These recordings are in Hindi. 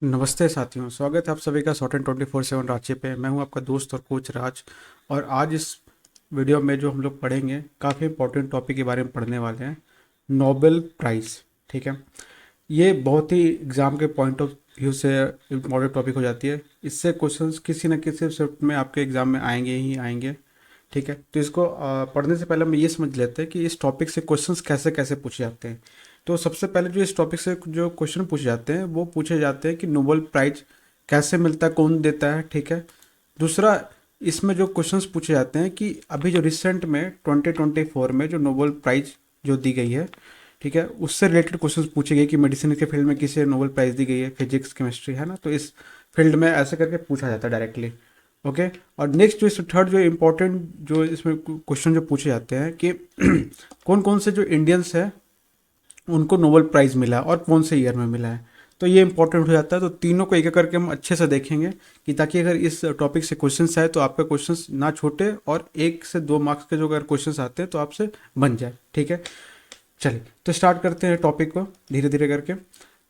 नमस्ते साथियों, स्वागत है आप सभी का शॉर्ट एंड 24/7 रांची पे। मैं हूं आपका दोस्त और कोच राज। और आज इस वीडियो में जो हम लोग पढ़ेंगे, काफ़ी इंपॉर्टेंट टॉपिक के बारे में पढ़ने वाले हैं, नोबेल प्राइज़। ठीक है, ये बहुत ही एग्ज़ाम के पॉइंट ऑफ व्यू से इम्पॉर्टेंट टॉपिक हो जाती है। इससे क्वेश्चंस किसी न किसी शिफ्ट में आपके एग्ज़ाम में आएंगे ही आएंगे। ठीक है, तो इसको पढ़ने से पहले हम ये समझ लेते हैं कि इस टॉपिक से क्वेश्चंस कैसे कैसे पूछे जाते हैं। तो सबसे पहले जो इस टॉपिक से जो क्वेश्चन पूछे जाते हैं वो पूछे जाते हैं कि नोबेल प्राइज कैसे मिलता है, कौन देता है। ठीक है, दूसरा, इसमें जो क्वेश्चंस पूछे जाते हैं कि अभी जो रिसेंट में 2024 में जो नोबेल प्राइज जो दी गई है, ठीक है, उससे रिलेटेड क्वेश्चंस पूछे गए कि मेडिसिन के फील्ड में किसे नोबेल प्राइज दी गई है, फिजिक्स केमिस्ट्री, है ना। तो इस फील्ड में ऐसे करके पूछा जाता है डायरेक्टली। ओके, और नेक्स्ट जो इस थर्ड जो इम्पोर्टेंट जो इसमें क्वेश्चन जो पूछे जाते हैं कि कौन कौन से जो इंडियंस है उनको नोबेल प्राइज़ मिला है और कौन से ईयर में मिला है। तो ये इंपॉर्टेंट हो जाता है। तो तीनों को एक एक करके हम अच्छे से देखेंगे कि ताकि अगर इस टॉपिक से क्वेश्चंस आए तो आपका क्वेश्चंस ना छूटे और 1 से 2 मार्क्स के जो अगर क्वेश्चंस आते हैं तो आपसे बन जाए। ठीक है, चलिए तो स्टार्ट करते हैं टॉपिक को धीरे धीरे करके।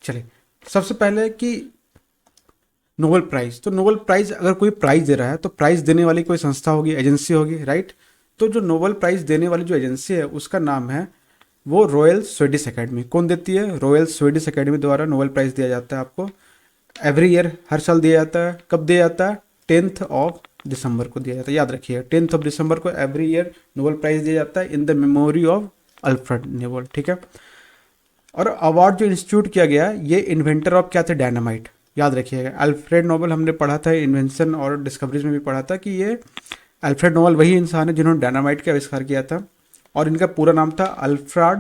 चलिए, सबसे पहले कि नोबेल प्राइज़, तो नोबेल प्राइज़ अगर कोई प्राइज़ दे रहा है तो प्राइज़ देने वाली कोई संस्था होगी, एजेंसी होगी, राइट। तो जो नोबेल प्राइज़ देने वाली जो एजेंसी है उसका नाम है वो रॉयल स्वीडिश एकेडमी। कौन देती है? रॉयल स्वीडिश एकेडमी द्वारा नोबेल प्राइज़ दिया जाता है आपको। एवरी ईयर, हर साल दिया जाता है। कब दिया जाता है? 10 दिसंबर को दिया जाता है। याद रखिए, 10 दिसंबर को एवरी ईयर नोबेल प्राइज़ दिया जाता है in the memory of Alfred Nobel. ठीक है, और अवार्ड जो इंस्टीट्यूट किया गया, ये इन्वेंटर ऑफ क्या थे? डायनामाइट। याद रखिएगा, अल्फ्रेड नोबेल हमने पढ़ा था इन्वेंशन और डिस्कवरीज में भी पढ़ा था कि ये अल्फ्रेड नोबेल वही इंसान है जिन्होंने डायनामाइट का आविष्कार किया था। और इनका पूरा नाम था Alfred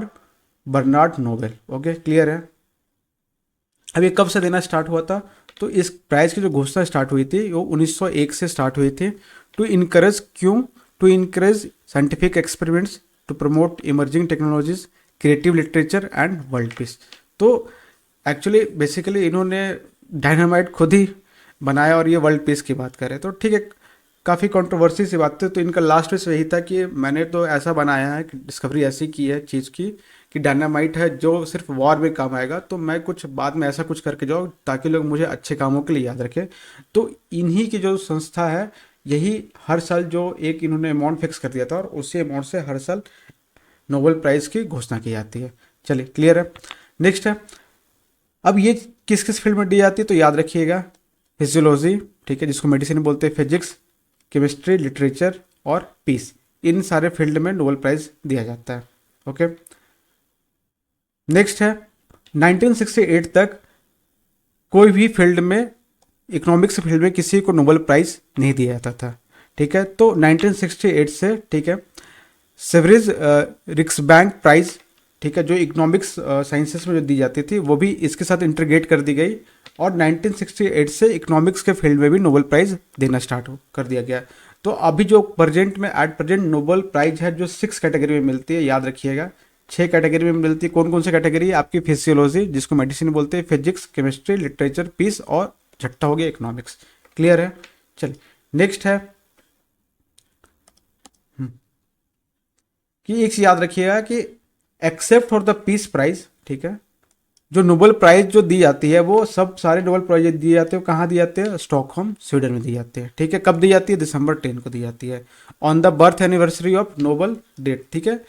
Bernard Nobel. Okay, clear है। अब ये कब से देना स्टार्ट हुआ था? तो इस प्राइज की जो घोषणा स्टार्ट हुई थी वो 1901 से स्टार्ट हुई थी। टू इनकरेज, क्यों? To encourage scientific experiments, to promote emerging technologies, creative literature and world peace. तो एक्चुअली बेसिकली इन्होंने डायनामाइट खुद ही बनाया और ये वर्ल्ड पीस की बात करें तो ठीक है, काफ़ी कंट्रोवर्सी सी बात थी। तो इनका लास्ट विश यही था कि मैंने तो ऐसा बनाया है कि डिस्कवरी ऐसी की है चीज़ की कि डायनामाइट है जो सिर्फ वॉर में काम आएगा, तो मैं कुछ बाद में ऐसा कुछ करके जाऊँ ताकि लोग मुझे अच्छे कामों के लिए याद रखें। तो इन्हीं की जो संस्था है, यही हर साल जो एक इन्होंने अमाउंट फिक्स कर दिया था और उसी अमाउंट से हर साल नोबेल प्राइज़ की घोषणा की जाती है। चलिए, क्लियर है। नेक्स्ट है, अब ये किस किस फील्ड में दी जाती है? तो याद रखिएगा, फिजियोलॉजी, ठीक है, जिसको मेडिसिन बोलते हैं, फिजिक्स, केमिस्ट्री, लिटरेचर और पीस, इन सारे फील्ड में नोबेल प्राइज दिया जाता है। ओके, नेक्स्ट है, 1968 तक कोई भी फील्ड में, इकोनॉमिक्स फील्ड में किसी को नोबेल प्राइज नहीं दिया जाता था। ठीक है, तो 1968 से, ठीक है, सेवरेज रिक्सबैंक प्राइज, ठीक है, जो इकोनॉमिक्स साइंसेस में जो दी जाती थी वो भी इसके साथ इंटीग्रेट कर दी गई। और 1968 से इकोनॉमिक्स के फील्ड में भी नोबेल प्राइज देना स्टार्ट कर दिया गया। तो अभी जो प्रेजेंट में एट प्रेजेंट नोबेल प्राइज है जो 6 कैटेगरी में मिलती है, याद रखिएगा, 6 कैटेगरी में मिलती है। कौन कौन सी कैटेगरी है आपकी? फिजियोलॉजी, जिसको मेडिसिन बोलते हैं, फिजिक्स, केमिस्ट्री, लिटरेचर, पीस और छठा हो गया इकोनॉमिक्स। क्लियर है। चलिए, नेक्स्ट है कि एक चीज याद रखिएगा कि except for the peace prize, ठीक है, जो नोबेल प्राइज जो दी जाती है वो सब सारे नोबेल प्राइज दिए जाते हैं, कहाँ दिए जाते हैं? स्टॉकहोम, स्वीडन में दिए जाते हैं। ठीक है, कब दी जाती है? December 10 को दी जाती है, on the birth anniversary of Nobel date. ठीक है,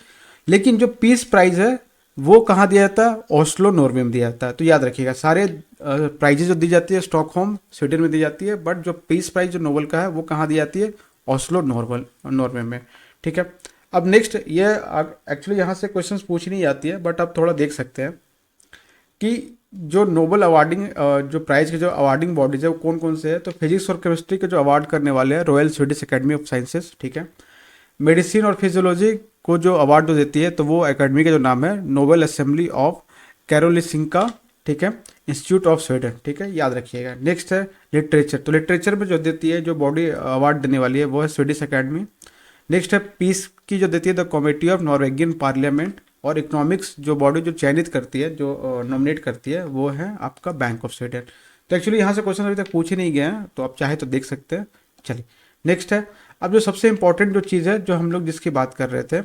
लेकिन जो पीस प्राइज है वो कहाँ दिया जाता है? ओस्लो, नॉर्वे में दिया जाता है। तो याद रखिएगा, सारे प्राइजेज जो दी जाती है स्टॉकहोम, स्वीडन में दी जाती है, बट जो पीस प्राइज जो नोबेल का है वो कहाँ दी जाती है? ओस्लो, नॉर्वे में। ठीक है, अब नेक्स्ट, ये एक्चुअली यहाँ से क्वेश्चंस पूछ नहीं जाती है बट आप थोड़ा देख सकते हैं कि जो नोबेल अवार्डिंग जो प्राइज के जो अवार्डिंग बॉडीज है वो कौन कौन से है। तो फिजिक्स और केमिस्ट्री के जो अवार्ड करने वाले हैं royal Swedish academy of sciences. ठीक है, मेडिसिन और फिजियोलॉजी को जो अवार्ड देती है तो वो एकेडमी का जो नाम है नोबेल असेंबली ऑफ कैरोलिसिंका, ठीक है, इंस्टीट्यूट ऑफ स्वीडन। ठीक है, याद रखिएगा। नेक्स्ट है लिटरेचर, तो लिटरेचर में जो देती है, जो बॉडी अवार्ड देने वाली है वो है स्वीडिश एकेडमी। नेक्स्ट है पीस की जो देती है the committee of Norwegian parliament. और इकोनॉमिक्स जो बॉडी जो चयनित करती है, जो नॉमिनेट करती है, वो है आपका बैंक ऑफ स्वीडन। तो एक्चुअली यहाँ से क्वेश्चन अभी तक पूछे नहीं गए हैं, तो आप चाहे तो देख सकते हैं। चलिए, नेक्स्ट है, अब जो सबसे इंपॉर्टेंट जो चीज़ है जो हम लोग जिसकी बात कर रहे थे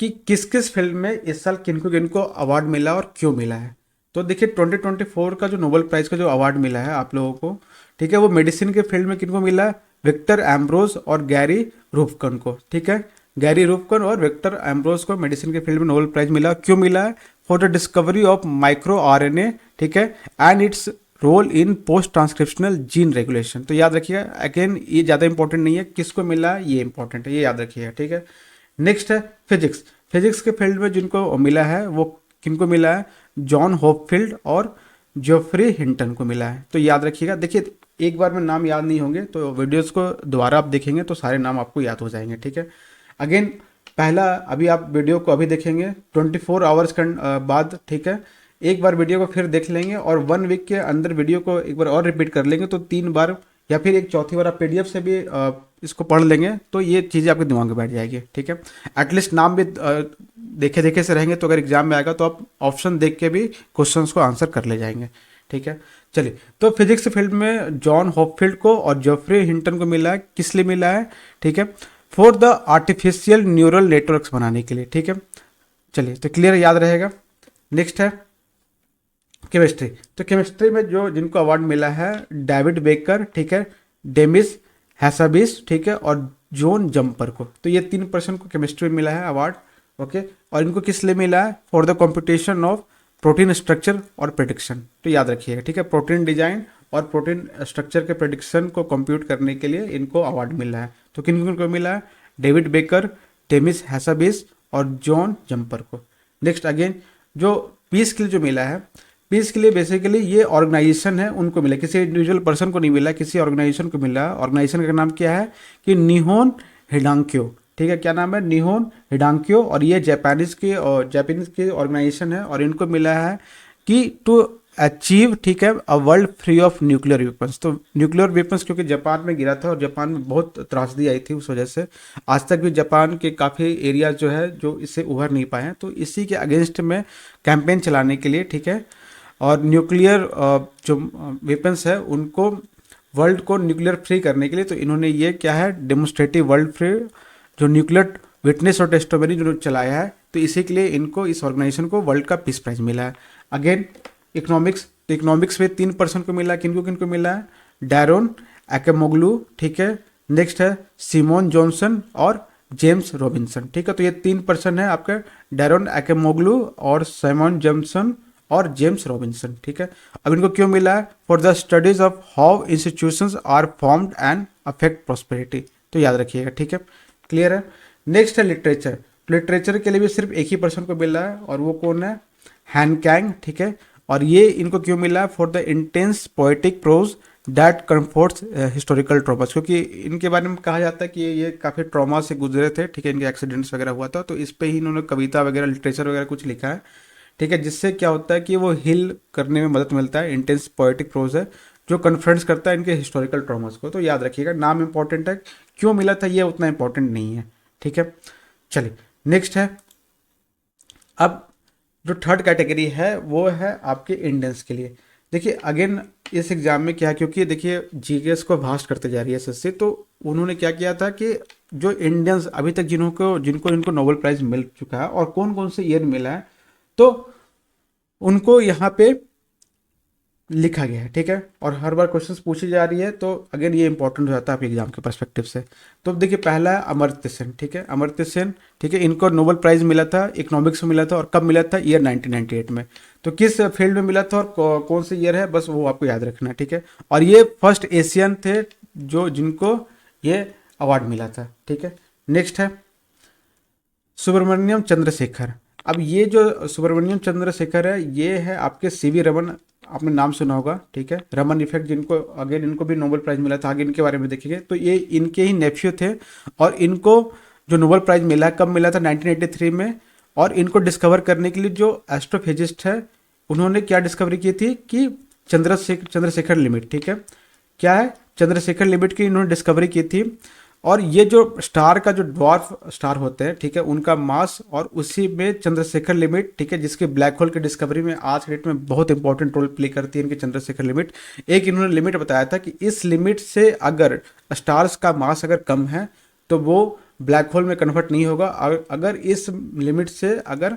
कि किस किस फील्ड में इस साल किनको किनको अवार्ड मिला और क्यों मिला है। तो देखिए 2024 का जो नोबेल प्राइज़ का जो अवार्ड मिला है आप लोगों को, ठीक है, वो मेडिसिन के फील्ड में किनको मिला है? विक्टर एम्ब्रोस और गैरी रूफकन को, ठीक है। गैरी रूफकन और विक्टर एम्ब्रोस को मेडिसिन के फील्ड में नोबेल प्राइज़ मिला। क्यों मिला है? For the discovery of micro RNA, ठीक है, and its role in post transcriptional gene regulation. तो याद रखिएगा, अगेन ये ज़्यादा इंपॉर्टेंट नहीं है, किसको मिला है ये इंपॉर्टेंट है, ये याद रखिएगा, ठीक है। नेक्स्ट है फिजिक्स। फिजिक्स के फील्ड में जिनको मिला है वो किनको मिला है? जॉन होपफील्ड और जोफ्री हिंटन को मिला है। तो याद रखिएगा, देखिए एक बार में नाम याद नहीं होंगे तो वीडियोस को दोबारा आप देखेंगे तो सारे नाम आपको याद हो जाएंगे, ठीक है। अगेन पहला, अभी आप वीडियो को अभी देखेंगे 24 आवर्स बाद, ठीक है। एक बार वीडियो को फिर देख लेंगे और 1 वीक के अंदर वीडियो को एक बार और रिपीट कर लेंगे, तो 3 बार या फिर एक चौथी बार आप पीडीएफ से भी इसको पढ़ लेंगे तो ये चीज़ें आपके दिमाग में बैठ जाएगी, ठीक है। एटलीस्ट नाम भी देखे देखे से रहेंगे तो अगर एग्जाम में आएगा तो आप ऑप्शन देख के भी क्वेश्चंस को आंसर कर ले जाएंगे, ठीक है। चलिए, तो फिजिक्स फील्ड में जॉन होपफील्ड को और जोफ्री हिंटन को मिला है। किस लिए मिला है? ठीक है, for the artificial neural networks बनाने के लिए, ठीक है। चलिए, तो क्लियर याद रहेगा। नेक्स्ट है केमिस्ट्री। तो केमिस्ट्री में जो जिनको अवार्ड मिला है, डेविड बेकर, ठीक है, डेमिस हैसाबिस, ठीक है, और जॉन जंपर को। तो ये 3 पर्सन को केमिस्ट्री में मिला है अवार्ड, ओके। और इनको किस लिए मिला है? For the competition of protein structure और प्रेडिक्शन। तो याद रखिएगा, ठीक है, प्रोटीन डिजाइन और प्रोटीन स्ट्रक्चर के प्रेडिक्शन को कंप्यूट करने के लिए इनको अवार्ड मिला है। तो किन किन को मिला है? डेविड बेकर, डेमिस हैसाबिस और जॉन जंपर को। नेक्स्ट अगेन जो पीस के लिए जो मिला है, पीस के लिए बेसिकली ये ऑर्गेनाइजेशन है उनको मिला, किसी इंडिविजुअल पर्सन को नहीं मिला, किसी ऑर्गेनाइजेशन को मिला। ऑर्गेनाइजेशन का नाम क्या है? कि निहोन हिडांक्यो, ठीक है। क्या नाम है? निहोन हिडांक्यो। और ये जापानीज की ऑर्गेनाइजेशन है और इनको मिला है कि टू अचीव, ठीक है, a world free of nuclear weapons. तो न्यूक्लियर वेपन्स क्योंकि जापान में गिरा था और जापान में बहुत त्रासदी आई थी, उस वजह से आज तक भी जापान के काफ़ी एरिया जो है जो इससे उभर नहीं पाए हैं। तो इसी के अगेंस्ट में कैंपेन चलाने के लिए, ठीक है, और न्यूक्लियर जो वेपन्स है उनको वर्ल्ड को न्यूक्लियर फ्री करने के लिए, तो इन्होंने ये क्या है, डेमोन्स्ट्रेटिव वर्ल्ड फ्री जो न्यूक्लियर विटनेस और टेस्टोमेनी जो चलाया है, तो इसी के लिए इनको, इस ऑर्गेनाइजेशन को वर्ल्ड का पीस प्राइज मिला है। अगेन इकोनॉमिक्स, तो इकोनॉमिक्स में 3 पर्सन को मिला। किनको मिला है? डैरोन एकेमोग्लू, ठीक है। नेक्स्ट है सिमोन जॉनसन और जेम्स रॉबिन्सन, ठीक है। तो ये 3 पर्सन है आपके, डैरोन एकेमोग्लू और सिमोन जॉनसन और जेम्स रॉबिन्सन, ठीक है। अब इनको क्यों मिला है? For the studies of how institutions are formed and affect prosperity. तो याद रखिएगा, ठीक है, क्लियर है। नेक्स्ट है लिटरेचर। लिटरेचर के लिए भी सिर्फ एक ही पर्सन को मिला है और वो कौन है? हैन कैंग, ठीक है। और ये इनको क्यों मिला है? For the intense poetic prose that confronts historical traumas, क्योंकि इनके बारे में कहा जाता है कि ये काफ़ी ट्रॉमा से गुजरे थे, ठीक है, इनके एक्सीडेंट्स वगैरह हुआ था, तो इस पे ही इन्होंने कविता वगैरह, लिटरेचर वगैरह कुछ लिखा है, ठीक है, जिससे क्या होता है कि वो हील करने में मदद मिलता है। इंटेंस पोएटिक प्रोज है जो कन्फ्रंट्स करता है इनके हिस्टोरिकल ट्रॉमास को। तो याद रखिएगा, नाम इंपॉर्टेंट है, क्यों मिला था ये उतना इंपॉर्टेंट नहीं है, ठीक है। चलिए, नेक्स्ट है, अब जो थर्ड कैटेगरी है वो है आपके इंडियंस के लिए। देखिए अगेन इस एग्जाम में क्या है, क्योंकि देखिए जीकेएस को भास्ट करते जा रही है एसएससी, तो उन्होंने क्या किया था कि जो इंडियंस अभी तक जिनको इनको नोबेल प्राइज मिल चुका है और कौन कौन से ईयर मिला है, तो उनको यहाँ पे लिखा गया है, ठीक है। और हर बार क्वेश्चंस पूछी जा रही है, तो अगेन ये इंपॉर्टेंट हो जाता है आपके एग्जाम के पर्सपेक्टिव से। तो अब देखिए पहला है अमर्त्य सेन, ठीक है, अमर्त्य सेन, ठीक है, इनको नोबेल प्राइज मिला था इकोनॉमिक्स में मिला था, और कब मिला था? ईयर 1998 में। तो किस फील्ड में मिला था और कौन से ईयर है, बस वो आपको याद रखना है, ठीक है। और ये फर्स्ट एशियन थे जो जिनको ये अवार्ड मिला था, ठीक है। नेक्स्ट है सुब्रमण्यम चंद्रशेखर। अब ये जो सुब्रमण्यम चंद्रशेखर है, ये है आपके सीवी रमन, आपने नाम सुना होगा, ठीक है, रमन इफेक्ट, जिनको अगेन इनको भी नोबेल प्राइज मिला था, आगे इनके बारे में देखेंगे। तो ये इनके ही नेफ्यू थे और इनको जो नोबेल प्राइज मिला कब मिला था? 1983 में। और इनको डिस्कवर करने के लिए जो एस्ट्रोफिजिस्ट है उन्होंने क्या डिस्कवरी की थी कि चंद्रशेखर लिमिट, ठीक है, क्या है? चंद्रशेखर लिमिट की इन्होंने डिस्कवरी की थी। और ये जो स्टार का जो ड्वार्फ स्टार होते हैं, ठीक है, उनका मास, और उसी में चंद्रशेखर लिमिट, ठीक है, जिसके ब्लैक होल की डिस्कवरी में आज के डेट में बहुत इंपॉर्टेंट रोल प्ले करती है इनकी चंद्रशेखर लिमिट। एक इन्होंने लिमिट बताया था कि इस लिमिट से अगर स्टार्स का मास अगर कम है तो वो ब्लैक होल में कन्वर्ट नहीं होगा, अगर इस लिमिट से अगर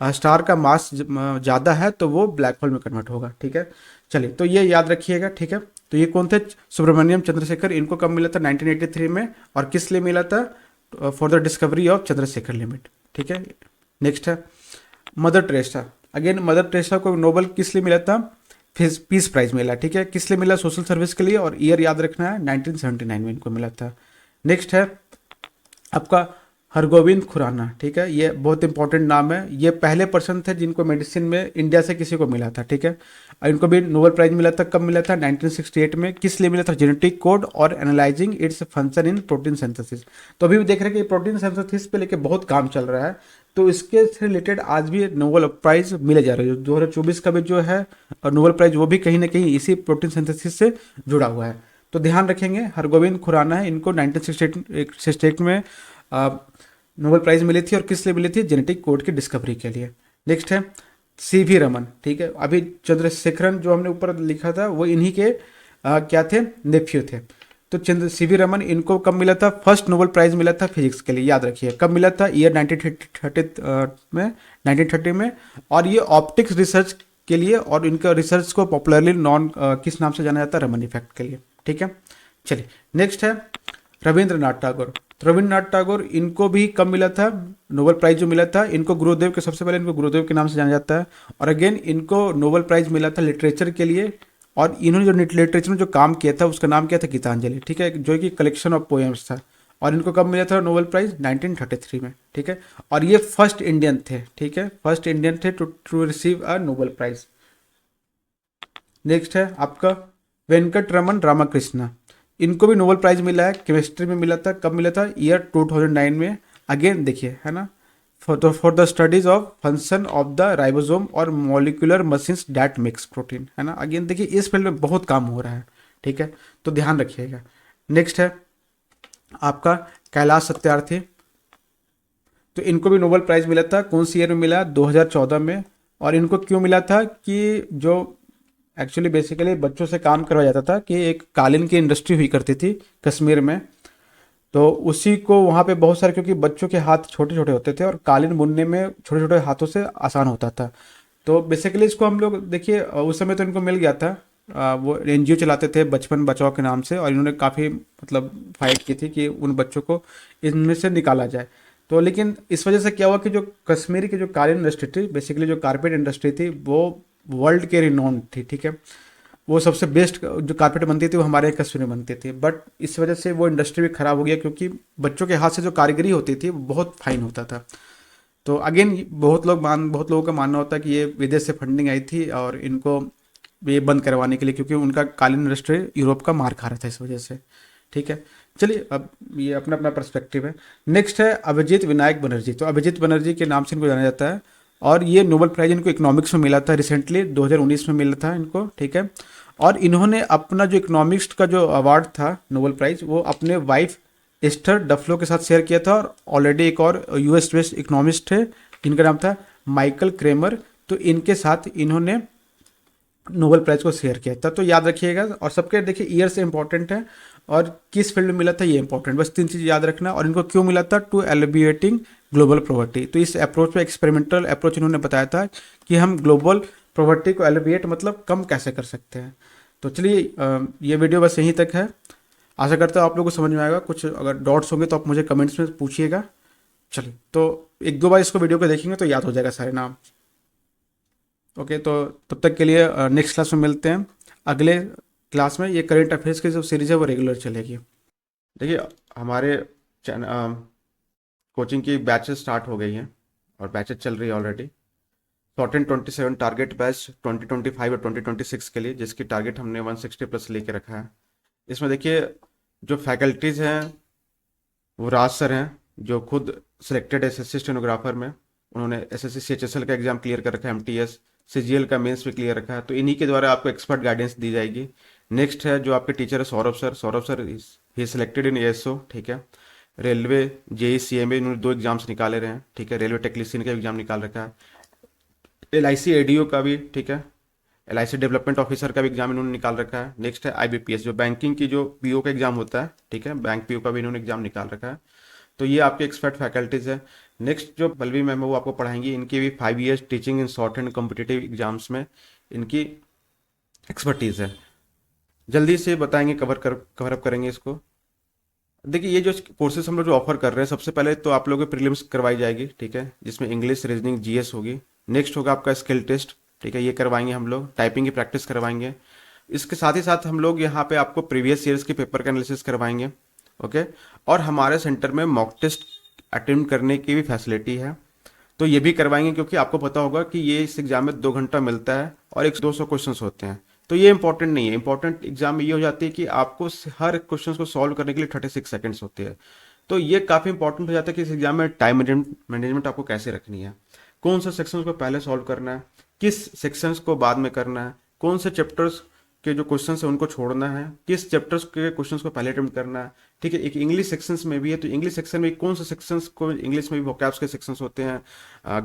स्टार का मास ज़्यादा है तो वो ब्लैक होल में कन्वर्ट होगा। ठीक है, चलिए तो ये याद रखिएगा। ठीक है, तो ये कौन थे? सुब्रमण्यम चंद्रशेखर। इनको कब मिला था? 1983 में। और किस लिए मिला था? For the discovery of Chandrashekhar limit. ठीक है, नेक्स्ट है mother Teresa. Again mother Teresa को नोबेल किस लिए मिला था? पीस प्राइज मिला। ठीक है, किस लिए मिला? सोशल सर्विस के लिए। और ईयर याद रखना है, 1979 में इनको मिला था। नेक्स्ट है आपका हरगोविंद खुराना। ठीक है, ये बहुत इंपॉर्टेंट नाम है। ये पहले पर्सन थे जिनको मेडिसिन में इंडिया से किसी को मिला था। ठीक है, और इनको भी नोबेल प्राइज मिला था। कब मिला था? 1968 में। किस लिए मिला था? जेनेटिक कोड और analysing its function in protein synthesis. तो अभी भी देख रहे हैं कि प्रोटीन सिंथेसिस पे लेके बहुत काम चल रहा है, तो इसके से रिलेटेड आज भी नोबेल प्राइज मिले जा रहे हैं। 2024 का भी जो है नोबेल प्राइज, वो भी कहीं ना कहीं इसी प्रोटीन सिंथेसिस से जुड़ा हुआ है। तो ध्यान रखेंगे, हरगोविंद खुराना है, इनको 1968 में नोबेल प्राइज मिली थी। और किस लिए मिली थी? जेनेटिक कोड की डिस्कवरी के लिए। नेक्स्ट है सीवी रमन। ठीक है, अभी चंद्रशेखरन जो हमने ऊपर लिखा था वो इन्हीं के क्या थे? नेफ्यू थे। तो चंद्र सीवी रमन, इनको कब मिला था? फर्स्ट नोबेल प्राइज मिला था फिजिक्स के लिए, याद रखिए। कब मिला था? ईयर 1930 में। और ये ऑप्टिक्स रिसर्च के लिए, और इनका रिसर्च को पॉपुलरली नॉन किस नाम से जाना जाता है? रमन इफेक्ट के लिए। ठीक है, चलिए नेक्स्ट है रविंद्रनाथ टैगोर। तो रविंद्रनाथ टैगोर, इनको भी कब मिला था नोबेल प्राइज? जो मिला था इनको गुरुदेव के, सबसे पहले इनको गुरुदेव के नाम से जाना जाता है। और अगेन इनको नोबेल प्राइज मिला था लिटरेचर के लिए। और इन्होंने जो लिटरेचर में जो काम किया था उसका नाम क्या था? गीतांजलि। ठीक है, जो कि कलेक्शन ऑफ पोएम्स था। और इनको कब मिला था नोबेल प्राइज? 1933 में। ठीक है, और ये फर्स्ट इंडियन थे। ठीक है, फर्स्ट इंडियन थे to receive a Nobel prize. Next है आपका वेंकट रमन रामाकृष्णा। इनको भी नोबेल प्राइज मिला है, केमिस्ट्री में मिला था। कब मिला था? ईयर 2009 में। अगेन देखिए, है ना, for the studies of function of the ribosome और molecular machines that makes protein. है ना, अगेन देखिए इस फील्ड में बहुत काम हो रहा है। ठीक है, तो ध्यान रखिएगा। नेक्स्ट है आपका कैलाश सत्यार्थी। तो इनको भी नोबेल प्राइज मिला था। कौन सी ईयर में मिला? 2014 में। और इनको क्यों मिला था? कि जो एक्चुअली बेसिकली बच्चों से काम करवाया जाता था, कि एक कालीन की इंडस्ट्री हुई करती थी कश्मीर में, तो उसी को वहाँ पे बहुत सारे, क्योंकि बच्चों के हाथ छोटे छोटे होते थे और कालीन बुनने में छोटे छोटे हाथों से आसान होता था। तो बेसिकली इसको हम लोग देखिए, उस समय तो इनको मिल गया था। वो एनजीओ चलाते थे बचपन बचाओ के नाम से, और इन्होंने काफ़ी मतलब फाइट की थी कि उन बच्चों को इनमें से निकाला जाए। तो लेकिन इस वजह से क्या हुआ कि जो कश्मीरी की जो कालीन इंडस्ट्री थी, बेसिकली जो कारपेट इंडस्ट्री थी, वो वर्ल्ड के रिनोन थी। ठीक है, वो सबसे बेस्ट जो कारपेट बनती थी वो हमारे यहाँ कश्मीर में बनती थी। बट इस वजह से वो इंडस्ट्री भी खराब हो गया, क्योंकि बच्चों के हाथ से जो कारीगरी होती थी वो बहुत फाइन होता था। तो अगेन बहुत लोगों का मानना होता है कि ये विदेश से फंडिंग आई थी और इनको ये बंद करवाने के लिए, क्योंकि उनका कालीन इंडस्ट्री यूरोप का मार खा रहा था इस वजह से। ठीक है, चलिए अब ये अपना अपना पर्सपेक्टिव है। नेक्स्ट है अभिजीत विनायक बनर्जी। तो अभिजीत बनर्जी के नाम से इनको जाना जाता है, और ये नोबेल प्राइज इनको इकोनॉमिक्स में मिला था रिसेंटली, 2019 में मिला था इनको। ठीक है, और इन्होंने अपना जो इकोनॉमिक्स का जो अवार्ड था नोबेल प्राइज, वो अपने वाइफ एस्टर डफलो के साथ शेयर किया था। और ऑलरेडी एक और यूएस बेस्ड इकोनॉमिस्ट थे जिनका नाम था माइकल क्रेमर, तो इनके साथ इन्होंने नोबेल प्राइज को शेयर किया था। तो याद रखिएगा, और सबके देखिए ईयर से इंपॉर्टेंट है और किस फील्ड में मिला था ये इंपॉर्टेंट, बस 3 चीज़ याद रखना। और इनको क्यों मिला था? To alleviating global poverty. तो इस अप्रोच पे एक्सपेरिमेंटल अप्रोच इन्होंने बताया था कि हम ग्लोबल पॉवर्टी को एलिविएट मतलब कम कैसे कर सकते हैं। तो चलिए ये वीडियो बस यहीं तक है। आशा करता हूँ आप लोगों को समझ में आएगा। कुछ अगर डॉट्स होंगे तो आप मुझे कमेंट्स में पूछिएगा। चलिए, तो एक दो बार इसको वीडियो को देखेंगे तो याद हो जाएगा सारे नाम। ओके, तो तब तक के लिए नेक्स्ट क्लास में मिलते हैं। अगले क्लास में ये करंट अफेयर्स की जो सीरीज़ है वो रेगुलर चलेगी। देखिए, हमारे कोचिंग की बैचेस स्टार्ट हो गई हैं और बैचेस चल रही है already. Short and 27 target batch 2025 और 2026 के लिए, जिसकी टारगेट हमने 160 प्लस लेके रखा है। इसमें देखिए जो फैकल्टीज़ हैं वो राज सर हैं, जो खुद सिलेक्टेड एसएससी स्टेनोग्राफर में, उन्होंने एसएससी सीएचएसएल का एग्जाम क्लियर कर रखा है, एमटीएस सीजीएल का मेंस भी क्लियर रखा है, तो इन्हीं के द्वारा आपको एक्सपर्ट गाइडेंस दी जाएगी। नेक्स्ट है जो आपके टीचर है Saurabh sir he selected in ASO. ठीक है, रेलवे जेई सीएमए इन्होंने 2 एग्जाम्स निकाले रहे हैं। ठीक है, रेलवे टेक्नीशियन का एग्जाम निकाल रखा है, एलआईसी एडीओ का भी। ठीक है, एलआईसी डेवलपमेंट ऑफिसर का भी एग्जाम इन्होंने निकाल रखा है। नेक्स्ट है आईबीपीएस, जो बैंकिंग की जो पीओ का एग्जाम होता है। ठीक है, बैंक पीओ का भी इन्होंने एग्जाम निकाल रखा है। तो ये आपके एक्सपर्ट फैकल्टीज़ है। नेक्स्ट जो पल्लवी मैम है वो आपको पढ़ाएंगी, इनकी भी 5 years teaching in short and competitive exams में इनकी एक्सपर्टीज़ है। जल्दी से बताएंगे, कवर अप करेंगे इसको। देखिए ये जो कोर्सेज हम लोग जो ऑफर कर रहे हैं, सबसे पहले तो आप लोगों को प्रीलिम्स करवाई जाएगी, ठीक है, जिसमें इंग्लिश, रीजनिंग, जीएस होगी। नेक्स्ट होगा आपका स्किल टेस्ट, ठीक है, ये करवाएंगे हम लोग। टाइपिंग की प्रैक्टिस करवाएंगे। इसके साथ ही साथ हम लोग यहाँ पे आपको प्रीवियस ईयर्स के पेपर का एनालिसिस करवाएंगे। ओके। और हमारे सेंटर में मॉक टेस्ट अटेम्प्ट करने की भी फैसिलिटी है, तो ये भी करवाएंगे, क्योंकि आपको पता होगा कि ये इस एग्जाम में 2 घंटा मिलता है और 100-200 क्वेश्चन होते हैं। तो ये इंपॉर्टेंट नहीं है। इंपॉर्टेंट एग्जाम में ये हो जाती है कि आपको हर क्वेश्चन को सॉल्व करने के लिए 36 सेकेंड्स होते हैं। तो ये काफ़ी इंपॉर्टेंट हो जाता है कि इस एग्जाम में टाइम मैनेजमेंट आपको कैसे रखनी है, कौन सा सेक्शंस को पहले सॉल्व करना है, किस सेक्शंस को बाद में करना है, कौन से चैप्टर्स के जो क्वेश्चंस है उनको छोड़ना है, किस चैप्टर्स के क्वेश्चंस को पहले अटेम्प्ट करना है, ठीक है। एक इंग्लिश सेक्शंस में भी है, तो इंग्लिश सेक्शन में कौन से सेक्शंस को, इंग्लिश में भी वोकैब्स के सेक्शंस होते हैं,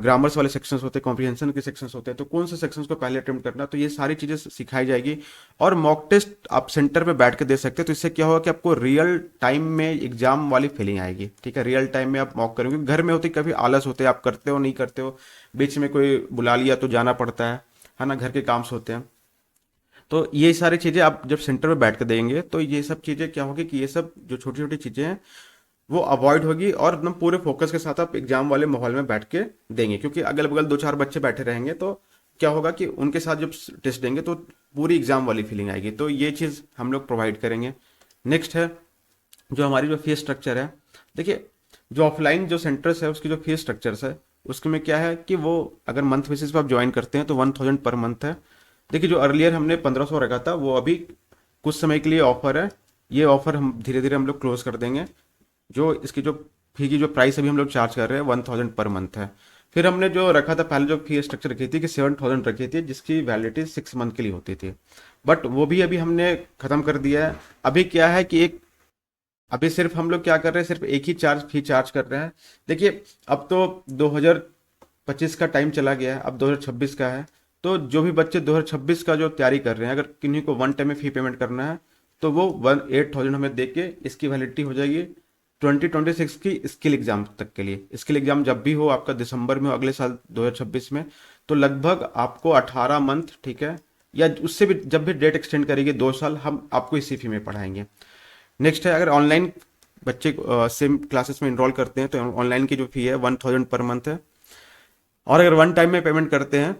ग्रामर्स वाले सेक्शंस होते हैं, कॉम्प्रिहेंशन के सेक्शंस होते हैं, तो कौन से सेक्शंस को पहले अटेम्प्ट करना है, तो ये सारी चीज़ें सिखाई जाएगी। और मॉक टेस्ट आप सेंटर पे बैठ के दे सकते हैं, तो इससे क्या होगा कि आपको रियल टाइम में एग्जाम वाली फीलिंग आएगी, ठीक है। रियल टाइम में आप मॉक करेंगे, घर में होते कभी आलस होते हैं, आप करते हो नहीं करते हो, बीच में कोई बुला लिया तो जाना पड़ता है ना, घर के काम से होते हैं। तो ये सारी चीज़ें आप जब सेंटर में बैठ के देंगे, तो ये सब चीज़ें क्या होगी कि ये सब जो छोटी छोटी चीज़ें हैं वो अवॉइड होगी, और एकदम पूरे फोकस के साथ आप एग्जाम वाले माहौल में बैठ के देंगे। क्योंकि अगल बगल 2-4 बच्चे बैठे रहेंगे, तो क्या होगा कि उनके साथ जब टेस्ट देंगे तो पूरी एग्जाम वाली फीलिंग आएगी। तो ये चीज़ हम लोग प्रोवाइड करेंगे। नेक्स्ट है जो हमारी जो फीस स्ट्रक्चर है। देखिए जो ऑफलाइन जो सेंटर्स है उसकी जो फीस स्ट्रक्चर्स है, उसमें क्या है कि वो अगर मंथ बेसिस पे आप ज्वाइन करते हैं तो 1000 पर मंथ है। देखिए जो अर्लियर हमने 1500 रखा था, वो अभी कुछ समय के लिए ऑफर है। ये ऑफर हम धीरे धीरे हम लोग क्लोज कर देंगे। जो इसकी जो फी की जो प्राइस अभी हम लोग चार्ज कर रहे हैं 1000 पर मंथ है। फिर हमने जो रखा था पहले, जो फी स्ट्रक्चर रखी थी कि 7000 रखी थी, जिसकी वैलिडिटी 6 मंथ के लिए होती थी, बट वो भी अभी हमने ख़त्म कर दिया है। अभी क्या है कि एक, अभी सिर्फ हम लोग क्या कर रहे हैं, सिर्फ एक ही फी चार्ज कर रहे हैं। देखिए अब तो 2025 का टाइम चला गया है, अब 2026 का है। तो जो भी बच्चे 2026 का जो तैयारी कर रहे हैं, अगर किन्हीं को वन टाइम में फी पेमेंट करना है, तो वो 8000 हमें दे के इसकी वैलिडिटी हो जाएगी 2026 की स्किल एग्जाम तक के लिए। स्किल एग्जाम जब भी हो आपका दिसंबर में हो अगले साल 2026 में, तो लगभग आपको 18 मंथ, ठीक है, या उससे भी जब भी डेट एक्सटेंड करेगी 2 साल, हम आपको इसी फी में पढ़ाएंगे। नेक्स्ट है अगर ऑनलाइन बच्चे सेम क्लासेस में इनरोल करते हैं, तो ऑनलाइन की जो फी है 1000 पर मंथ है। और अगर वन टाइम में पेमेंट करते हैं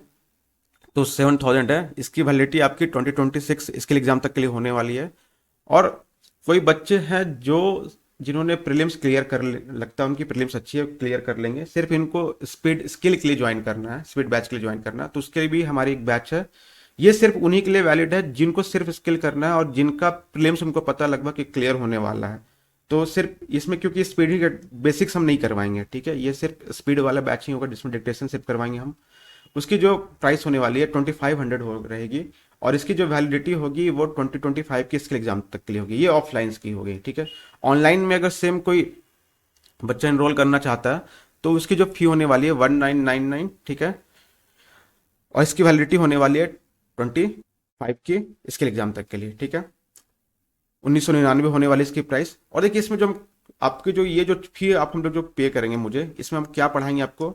तो 7000 है। इसकी वैलिडिटी आपकी 2026 स्किल एग्जाम तक के लिए होने वाली है। और कोई बच्चे हैं जो जिन्होंने प्रीलिम्स क्लियर लगता है उनकी प्रीलिम्स अच्छी है, क्लियर कर लेंगे, सिर्फ इनको स्पीड स्किल के लिए ज्वाइन करना है, स्पीड बैच के लिए ज्वाइन करना है, तो उसके लिए भी हमारी एक बैच है। ये सिर्फ उन्हीं के लिए वैलिड है जिनको सिर्फ स्किल करना है और जिनका प्रीलिम्स उनको पता लगभग कि क्लियर होने वाला है। तो सिर्फ इसमें, क्योंकि स्पीड ही बेसिक्स हम नहीं करवाएंगे, ठीक है, ये सिर्फ स्पीड वाला बैच ही होगा जिसमें डिक्टेशन सिर्फ करवाएंगे हम। उसकी जो प्राइस होने वाली है 2500 हो रहेगी, और इसकी जो वैलिडिटी होगी वो 2025 की स्किल एग्जाम तक के लिए होगी। ये ऑफलाइन की होगी, ठीक है। ऑनलाइन में अगर सेम कोई बच्चा इनरोल करना चाहता है, तो उसकी जो फी होने वाली है 1999, ठीक है, और इसकी वैलिडिटी होने वाली है 25 की स्किल एग्जाम तक के लिए, ठीक है। 1999 होने वाली इसकी प्राइस। और देखिए इसमें जो आपके जो ये जो फी आप हम लोग जो पे करेंगे मुझे, इसमें हम क्या पढ़ाएंगे आपको,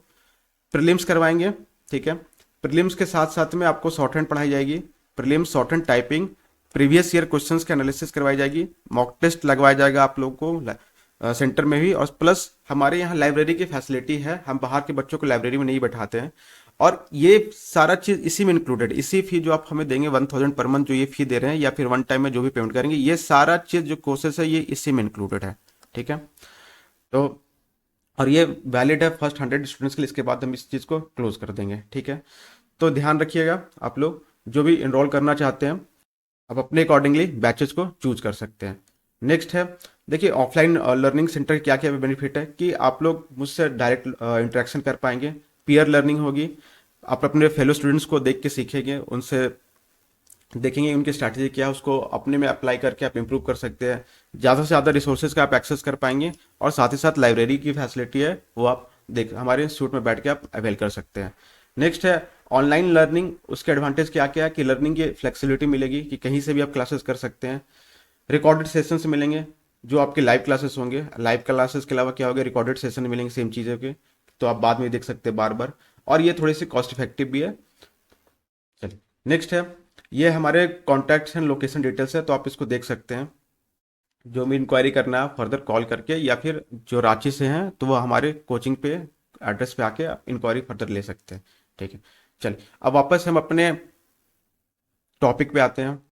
प्रीलिम्स करवाएंगे, ठीक है। प्रीलिम्स के साथ साथ में आपको शॉर्ट हैंड पढ़ाई जाएगी, prelims, short hand, typing, previous year questions के एनालिसिस करवाई जाएगी, मॉक टेस्ट लगवाया जाएगा आप लोगों को सेंटर में भी। और प्लस हमारे यहाँ लाइब्रेरी की फैसिलिटी है, हम बाहर के बच्चों को लाइब्रेरी में नहीं बैठाते हैं। और ये सारा चीज़ इसी में इंक्लूडेड, इसी फी जो आप हमें देंगे 1000 पर मंथ, जो ये फी दे रहे हैं, या फिर वन टाइम में जो भी पेमेंट करेंगे, ये सारा चीज़ जो कोर्सेस है ये इसी में इंक्लूडेड है, ठीक है। तो और ये वैलिड है फर्स्ट 100 स्टूडेंट्स के लिए, इसके बाद हम इस चीज़ को क्लोज कर देंगे, ठीक है। तो ध्यान रखिएगा, आप लोग जो भी इनरोल करना चाहते हैं आप अपने अकॉर्डिंगली बैचेस को चूज कर सकते हैं। नेक्स्ट है, देखिए ऑफलाइन लर्निंग सेंटर क्या क्या बेनिफिट है कि आप लोग मुझसे डायरेक्ट इंटरेक्शन कर पाएंगे, पीयर लर्निंग होगी, आप अपने फेलो स्टूडेंट्स को देख के सीखेंगे, उनसे देखेंगे उनकी स्ट्रैटेजी क्या है, उसको अपने में अप्लाई करके आप इम्प्रूव कर सकते हैं। ज़्यादा से ज़्यादा रिसोर्सेज का आप एक्सेस कर पाएंगे, और साथ ही साथ लाइब्रेरी की फैसिलिटी है वो आप देख हमारे इंस्टीट्यूट में बैठ के आप अवेल कर सकते हैं। नेक्स्ट है ऑनलाइन लर्निंग, उसके एडवांटेज क्या क्या है कि लर्निंग की फ्लेक्सिबिलिटी मिलेगी कि कहीं से भी आप क्लासेस कर सकते हैं। रिकॉर्डेड सेशंस मिलेंगे जो आपके लाइव क्लासेस होंगे, लाइव क्लासेस के अलावा क्या होगा, रिकॉर्डेड सेशन मिलेंगे सेम चीज़ों के, तो आप बाद में देख सकते हैं बार बार, और ये थोड़ी सी कॉस्ट इफेक्टिव भी है। चलिए नेक्स्ट है, ये हमारे कॉन्टैक्ट्स एंड लोकेशन डिटेल्स है, तो आप इसको देख सकते हैं। जो भी इंक्वायरी करना है फर्दर कॉल करके, या फिर जो रांची से हैं तो वो हमारे कोचिंग पे एड्रेस पे आके इंक्वायरी फर्दर ले सकते हैं। ठीक है, चलिए अब वापस हम अपने टॉपिक पे आते हैं।